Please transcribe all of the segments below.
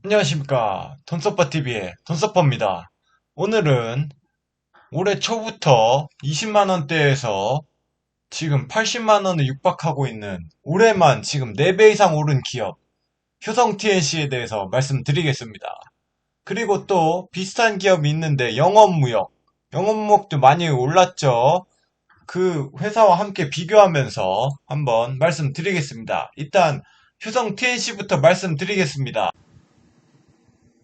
안녕하십니까. 돈서퍼TV의 돈서퍼입니다. 오늘은 올해 초부터 20만원대에서 지금 80만원을 육박하고 있는 올해만 지금 4배 이상 오른 기업 효성 TNC에 대해서 말씀드리겠습니다. 그리고 또 비슷한 기업이 있는데 영업무역도 많이 올랐죠. 그 회사와 함께 비교하면서 한번 말씀드리겠습니다. 일단 효성 TNC부터 말씀드리겠습니다.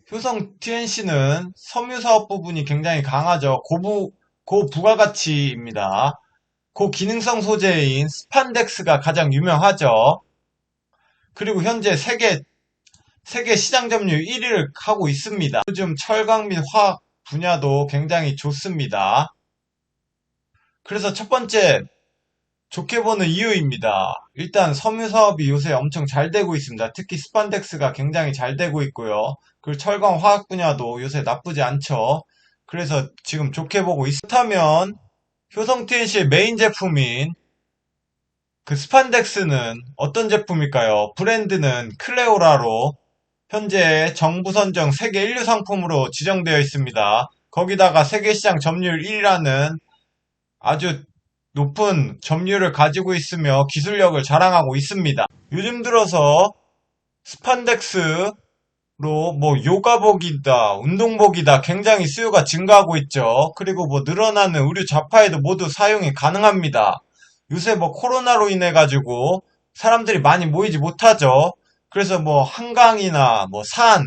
효성 TNC는 섬유 사업 부분이 굉장히 강하죠. 고부가가치입니다. 고기능성 소재인 스판덱스가 가장 유명하죠. 그리고 현재 세계 시장 점유율 1위를 하고 있습니다. 요즘 철강 및 화학 분야도 굉장히 좋습니다. 그래서 첫 번째 좋게 보는 이유입니다. 일단 섬유 사업이 요새 엄청 잘 되고 있습니다. 특히 스판덱스가 굉장히 잘 되고 있고요. 그리고 철강 화학 분야도 요새 나쁘지 않죠. 그래서 지금 좋게 보고 있다면 효성 TNC의 메인 제품인 그 스판덱스는 어떤 제품일까요? 브랜드는 클레오라로 현재 정부 선정 세계 1류 상품으로 지정되어 있습니다. 거기다가 세계 시장 점유율 1위라는 아주 높은 점유율을 가지고 있으며 기술력을 자랑하고 있습니다. 요즘 들어서 스판덱스로 뭐 요가복이다, 운동복이다 굉장히 수요가 증가하고 있죠. 그리고 뭐 늘어나는 의류 잡화에도 모두 사용이 가능합니다. 요새 뭐 코로나로 인해 가지고 사람들이 많이 모이지 못하죠. 그래서 뭐 한강이나 뭐 산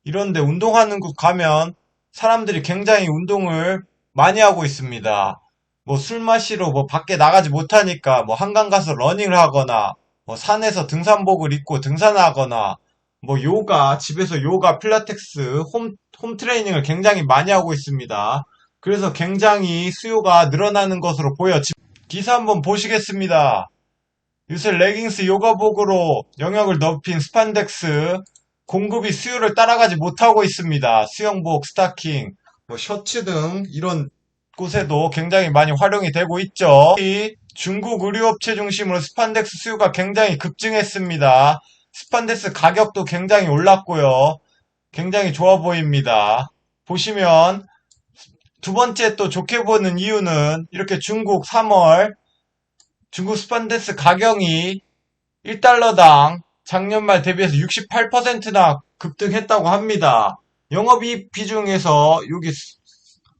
이런 데 운동하는 곳 가면 사람들이 굉장히 운동을 많이 하고 있습니다. 뭐 술 마시러 뭐 밖에 나가지 못하니까 뭐 한강 가서 러닝을 하거나 뭐 산에서 등산복을 입고 등산하거나 뭐 집에서 요가, 필라테스, 홈 트레이닝을 굉장히 많이 하고 있습니다. 그래서 굉장히 수요가 늘어나는 것으로 보여. 기사 한번 보시겠습니다. 요새 레깅스 요가복으로 영역을 넓힌 스판덱스 공급이 수요를 따라가지 못하고 있습니다. 수영복, 스타킹, 뭐 셔츠 등 이런 곳에도 굉장히 많이 활용이 되고 있죠. 이 중국 의류업체 중심으로 스판덱스 수요가 굉장히 급증했습니다. 스판덱스 가격도 굉장히 올랐고요. 굉장히 좋아 보입니다. 보시면 두 번째 또 좋게 보는 이유는 이렇게 중국 스판덱스 가격이 1달러당 작년 말 대비해서 68%나 급등했다고 합니다. 영업이익 비중에서 여기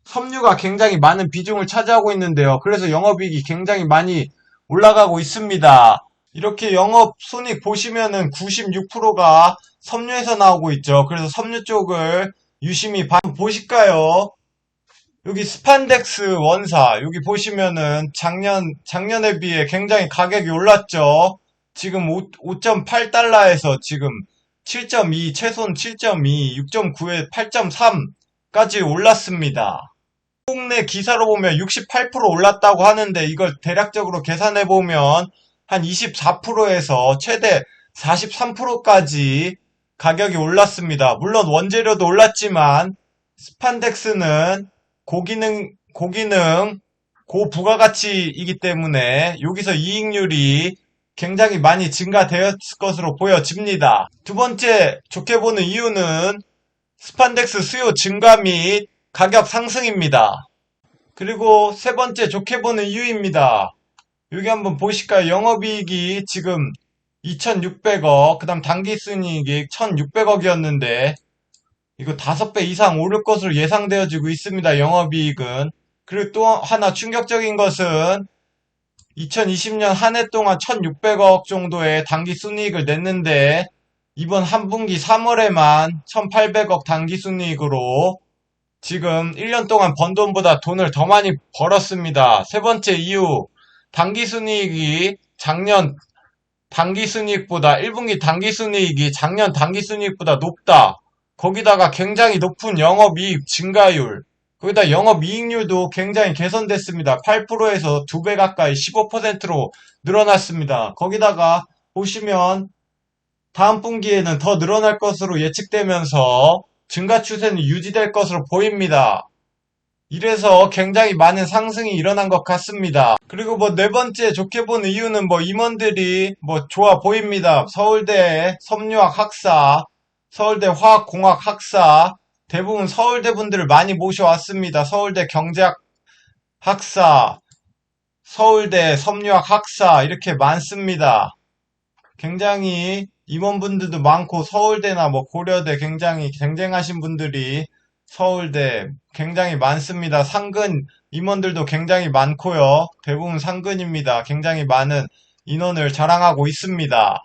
섬유가 굉장히 많은 비중을 차지하고 있는데요. 그래서 영업이익이 굉장히 많이 올라가고 있습니다. 이렇게 영업손익 보시면은 96%가 섬유에서 나오고 있죠. 그래서 섬유 쪽을 유심히 보실까요? 여기 스판덱스 원사, 여기 보시면은 작년에 비해 굉장히 가격이 올랐죠. 지금 5.8달러에서 지금 7.2, 최소는 7.2, 6.9에 8.3까지 올랐습니다. 한국 내 기사로 보면 68% 올랐다고 하는데 이걸 대략적으로 계산해 보면 한 24%에서 최대 43%까지 가격이 올랐습니다. 물론 원재료도 올랐지만 스판덱스는 고기능, 고부가가치이기 때문에 여기서 이익률이 굉장히 많이 증가되었을 것으로 보여집니다. 두 번째 좋게 보는 이유는 스판덱스 수요 증가 및 가격 상승입니다. 그리고 세 번째 좋게 보는 이유입니다. 여기 한번 보실까요? 영업이익이 지금 2,600억, 그 다음 당기순이익이 1,600억이었는데 이거 5배 이상 오를 것으로 예상되어지고 있습니다. 영업이익은. 그리고 또 하나 충격적인 것은 2020년 한 해 동안 1,600억 정도의 당기순이익을 냈는데 이번 한 분기 3월에만 1,800억 당기순이익으로 지금 1년 동안 번 돈보다 돈을 더 많이 벌었습니다. 세 번째 이유, 당기순이익이 작년 당기순이익보다 1분기 당기순이익이 작년 당기순이익보다 높다. 거기다가 굉장히 높은 영업이익 증가율, 거기다 영업이익률도 굉장히 개선됐습니다. 8%에서 2배 가까이 15%로 늘어났습니다. 거기다가 보시면 다음 분기에는 더 늘어날 것으로 예측되면서 증가 추세는 유지될 것으로 보입니다. 이래서 굉장히 많은 상승이 일어난 것 같습니다. 그리고 뭐 네 번째 좋게 보는 이유는 뭐 임원들이 뭐 좋아 보입니다. 서울대 섬유학 학사 서울대 화학공학 학사, 대부분 서울대 분들을 많이 모셔왔습니다. 서울대 경제학 학사, 서울대 섬유학 학사 이렇게 많습니다. 굉장히 임원분들도 많고 서울대나 뭐 고려대 굉장히 쟁쟁하신 분들이 서울대 굉장히 많습니다. 상근 임원들도 굉장히 많고요. 대부분 상근입니다. 굉장히 많은 인원을 자랑하고 있습니다.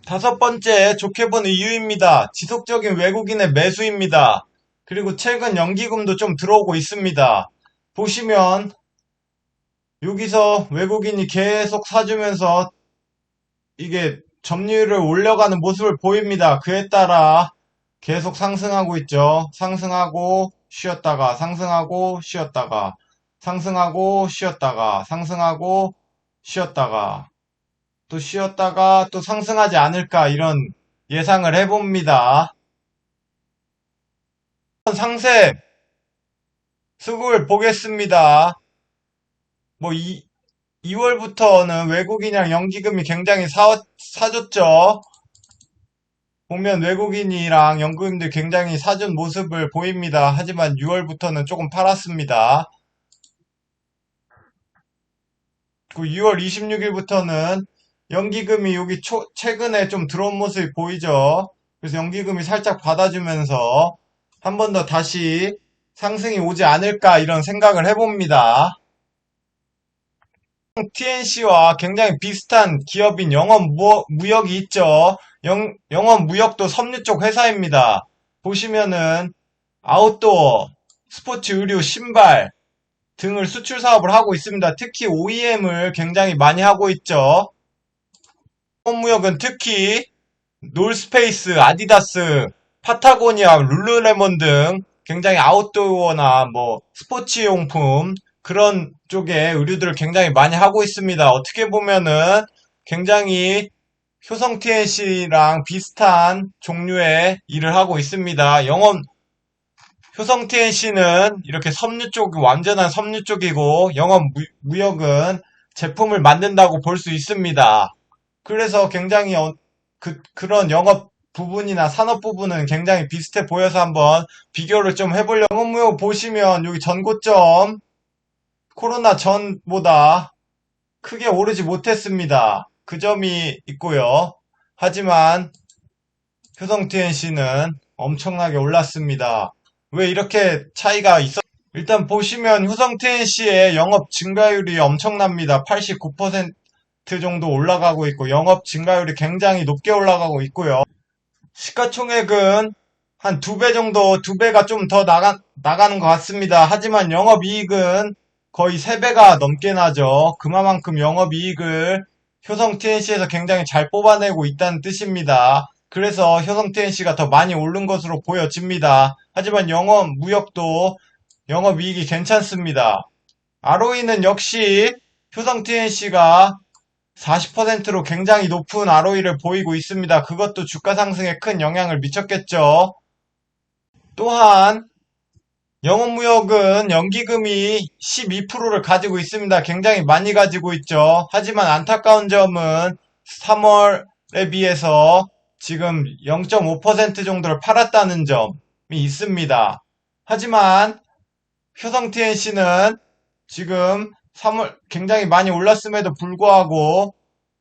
다섯 번째 좋게 본 이유입니다. 지속적인 외국인의 매수입니다. 그리고 최근 연기금도 좀 들어오고 있습니다. 보시면 여기서 외국인이 계속 사주면서 이게 점유율을 올려가는 모습을 보입니다. 그에 따라 계속 상승하고 있죠. 상승하고 쉬었다가 상승하고 쉬었다가 상승하고 쉬었다가 상승하고 쉬었다가 또 쉬었다가 또 상승하지 않을까 이런 예상을 해봅니다. 상세 수급을 보겠습니다. 뭐 2월부터는 외국인이랑 연기금이 굉장히 사줬죠. 보면 외국인이랑 연구인들 굉장히 사준 모습을 보입니다. 하지만 6월부터는 조금 팔았습니다. 그 6월 26일부터는 연기금이 여기 최근에 좀 들어온 모습이 보이죠. 그래서 연기금이 살짝 받아주면서 한 번 더 다시 상승이 오지 않을까 이런 생각을 해봅니다. TNC와 굉장히 비슷한 기업인 영업무역이 있죠. 영업무역도 섬유 쪽 회사입니다. 보시면은 아웃도어, 스포츠 의류, 신발 등을 수출 사업을 하고 있습니다. 특히 OEM을 굉장히 많이 하고 있죠. 영업무역은 특히 놀스페이스, 아디다스, 파타고니아, 룰루레몬 등 굉장히 아웃도어나 뭐 스포츠용품 그런 쪽의 의류들을 굉장히 많이 하고 있습니다. 어떻게 보면은 굉장히 효성 TNC랑 비슷한 종류의 일을 하고 있습니다. 효성 TNC는 이렇게 섬유 쪽, 완전한 섬유 쪽이고 영업무역은 제품을 만든다고 볼 수 있습니다. 그래서 굉장히 그런 영업 부분이나 산업 부분은 굉장히 비슷해 보여서 한번 비교를 좀 해보려고. 영업무역 보시면 여기 전고점 코로나 전보다 크게 오르지 못했습니다. 그 점이 있고요. 하지만 효성 TNC는 엄청나게 올랐습니다. 왜 이렇게 차이가 일단 보시면 효성 TNC의 영업 증가율이 엄청납니다. 89% 정도 올라가고 있고 영업 증가율이 굉장히 높게 올라가고 있고요. 시가총액은 한 2배 정도, 2배가 좀 더 나가는 것 같습니다. 하지만 영업이익은 거의 3배가 넘게 나죠. 그만큼 영업이익을 효성 TNC에서 굉장히 잘 뽑아내고 있다는 뜻입니다. 그래서 효성 TNC가 더 많이 오른 것으로 보여집니다. 하지만 무역도 영업이익이 괜찮습니다. ROE는 역시 효성 TNC가 40%로 굉장히 높은 ROE를 보이고 있습니다. 그것도 주가 상승에 큰 영향을 미쳤겠죠. 또한 영업무역은 연기금이 12%를 가지고 있습니다. 굉장히 많이 가지고 있죠. 하지만 안타까운 점은 3월에 비해서 지금 0.5% 정도를 팔았다는 점이 있습니다. 하지만 효성 TNC는 지금 3월 굉장히 많이 올랐음에도 불구하고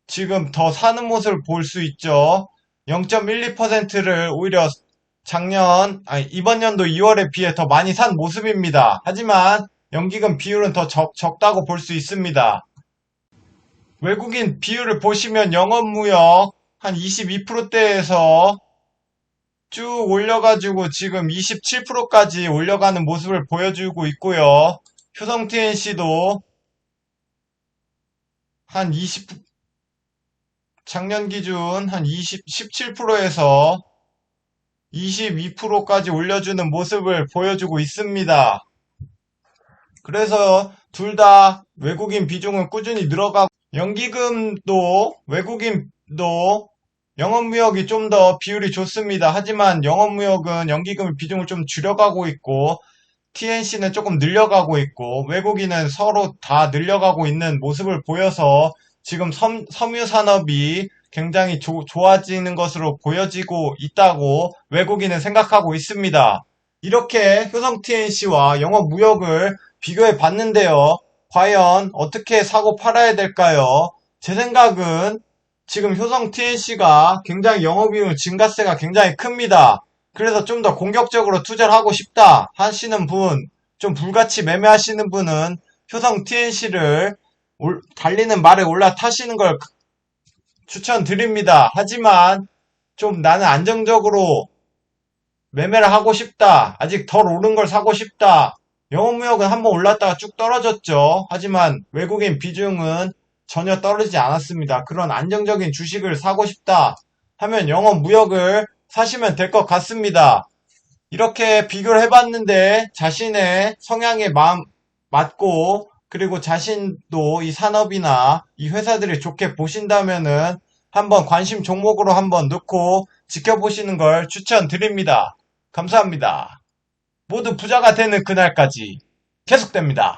지금 더 사는 모습을 볼 수 있죠. 0.12%를 오히려 이번 연도 2월에 비해 더 많이 산 모습입니다. 하지만 연기금 비율은 더 적다고 볼 수 있습니다. 외국인 비율을 보시면 영업무역 한 22%대에서 쭉 올려가지고 지금 27%까지 올려가는 모습을 보여주고 있고요. 효성 TNC도 한 작년 기준 한 17%에서 22%까지 올려주는 모습을 보여주고 있습니다. 그래서 둘 다 외국인 비중은 꾸준히 늘어가고 외국인도 영업무역이 좀 더 비율이 좋습니다. 하지만 영업무역은 연기금 비중을 좀 줄여가고 있고 TNC는 조금 늘려가고 있고 외국인은 서로 다 늘려가고 있는 모습을 보여서 지금 섬유 산업이 굉장히 좋아지는 것으로 보여지고 있다고 외국인은 생각하고 있습니다. 이렇게 효성 TNC와 영업 무역을 비교해 봤는데요. 과연 어떻게 사고 팔아야 될까요? 제 생각은 지금 효성 TNC가 굉장히 영업이익 증가세가 굉장히 큽니다. 그래서 좀 더 공격적으로 투자를 하고 싶다 하시는 분, 좀 불같이 매매하시는 분은 효성 TNC를 달리는 말에 올라타시는 걸 추천드립니다. 하지만 좀 나는 안정적으로 매매를 하고 싶다. 아직 덜 오른 걸 사고 싶다. 영업무역은 한번 올랐다가 쭉 떨어졌죠. 하지만 외국인 비중은 전혀 떨어지지 않았습니다. 그런 안정적인 주식을 사고 싶다 하면 영업무역을 사시면 될 것 같습니다. 이렇게 비교를 해봤는데 자신의 성향에 맞고 그리고 자신도 이 산업이나 이 회사들이 좋게 보신다면은 한번 관심 종목으로 한번 넣고 지켜보시는 걸 추천드립니다. 감사합니다. 모두 부자가 되는 그날까지 계속됩니다.